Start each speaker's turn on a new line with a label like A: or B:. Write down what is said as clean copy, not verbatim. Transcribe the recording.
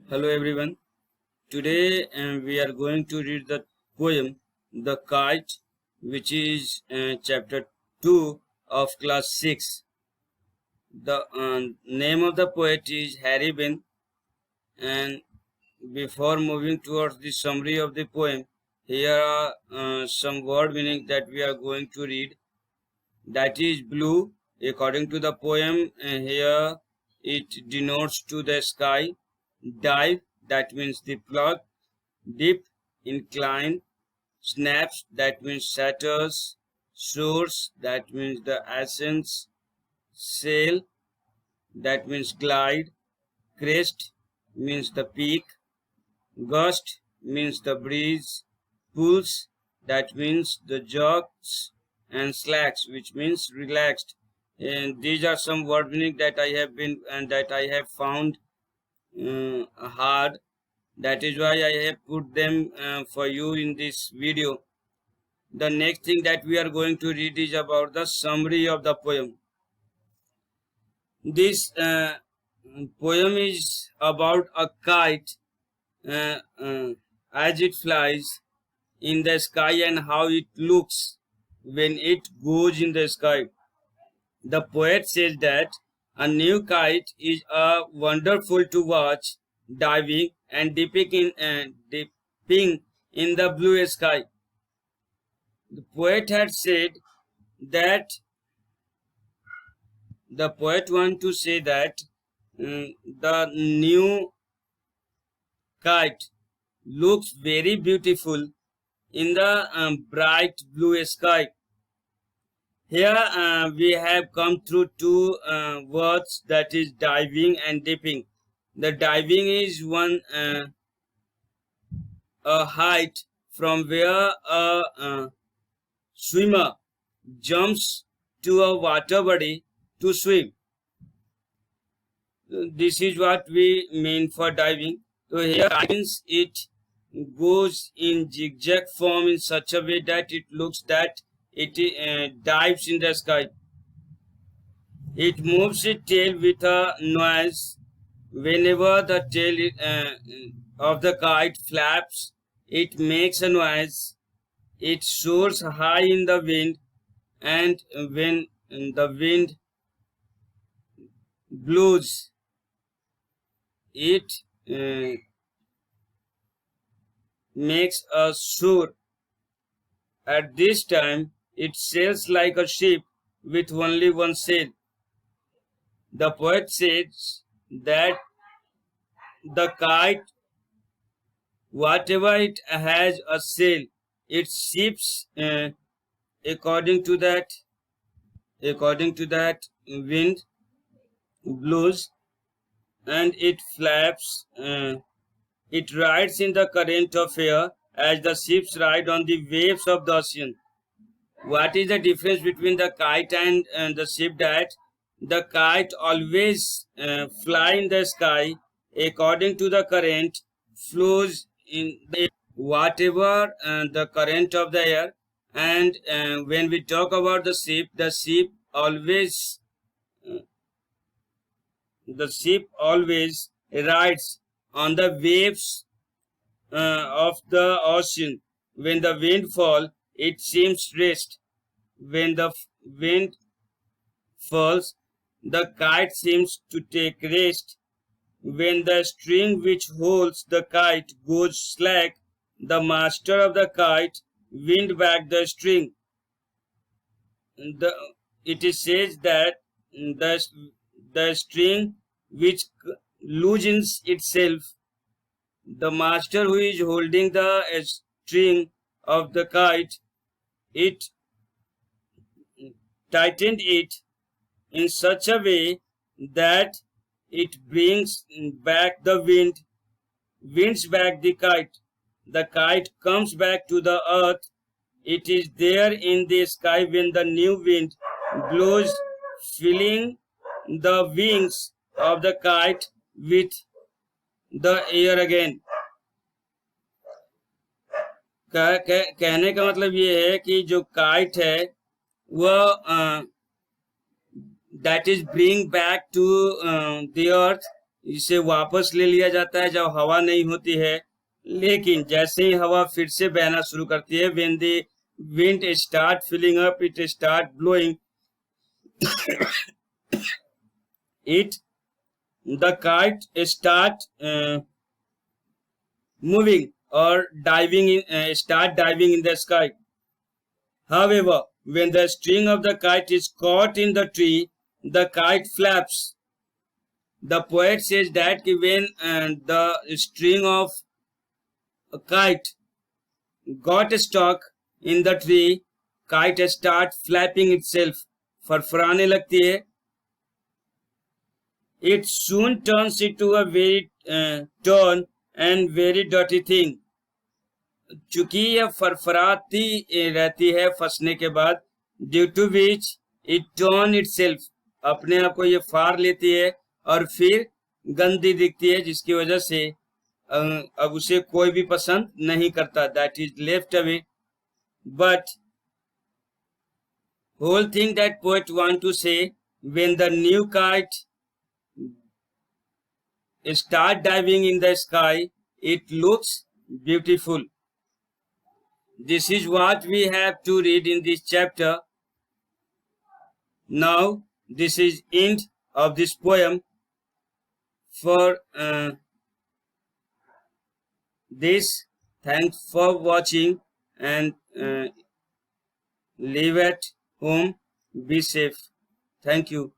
A: Hello everyone. Today we are going to read the poem The Kite, which is chapter 2 of class 6. The name of the poet is Harry Ben, and before moving towards the summary of the poem, here are some word meaning that we are going to read. That is blue. According to the poem, here it denotes to the sky. Dive, that means the plug. Dip, incline. Snaps, that means shatters. Source, that means the essence. Sail, that means glide. Crest means the peak. Gust means the breeze. Pulse, that means the jerks. And slacks, which means relaxed. And these are some word meaning that I have been and that I have found hard. That is why I have put them for you in this video. The next thing that we are going to read is about the summary of the poem. This poem is about a kite as it flies in the sky and how it looks when it goes in the sky. The poet says that a new kite is wonderful to watch diving and dipping in the blue sky. The poet had said that the poet want to say that the new kite looks very beautiful in the bright blue sky. Here we have come through two words, that is diving and dipping. The diving is a height from where a swimmer jumps to a water body to swim. This is what we mean for diving. So here means it goes in zigzag form in such a way that it looks that it dives in the sky. It moves its tail with a noise. Whenever the tail of the kite flaps, it makes a noise. It soars high in the wind, and when the wind blows, it makes a soar. At this time, it sails like a ship with only one sail. The poet says that the kite, whatever it has a sail, it ships according to that wind blows, and it flaps. It rides in the current of air as the ships ride on the waves of the ocean. What is the difference between the kite and the ship? That the kite always fly in the sky according to the current flows in the whatever the current of the air. And when we talk about the ship always rides on the waves of the ocean. When the wind falls, it seems rest. When the wind falls, the kite seems to take rest. When the string which holds the kite goes slack, the master of the kite wind back the string. It is says that the string which loosens itself, the master who is holding the string of the kite, it tightened it in such a way that it brings back the winds back the kite. The kite comes back to the earth. It is there in the sky when the new wind blows, filling the wings of the kite with the air again. कहने का मतलब ये है कि जो kite है वह that is bring back to the earth इसे वापस ले लिया जाता है जब हवा नहीं होती है, लेकिन जैसे ही हवा फिर से बहना शुरू करती है, when the wind start filling up, it start blowing it, the kite start moving or diving in, start diving in the sky. However, when the string of the kite is caught in the tree, the kite flaps. The poet says that when the string of a kite got stuck in the tree, kite start flapping itself, फरफराने लगती है. It soon turns into a very torn and very dirty thing. चूंकि यह फरफराती रहती है फंसने के बाद, due to which it turn itself, अपने आप को ये फाड़ लेती है और फिर गंदी दिखती है, जिसकी वजह से अब उसे कोई भी पसंद नहीं करता. That is left away. But whole thing that poet want to say, when the new kite start diving in the sky, it looks beautiful. This is what we have to read in this chapter. Now, this is end of this poem. For this, thanks for watching, and live at home, be safe. Thank you.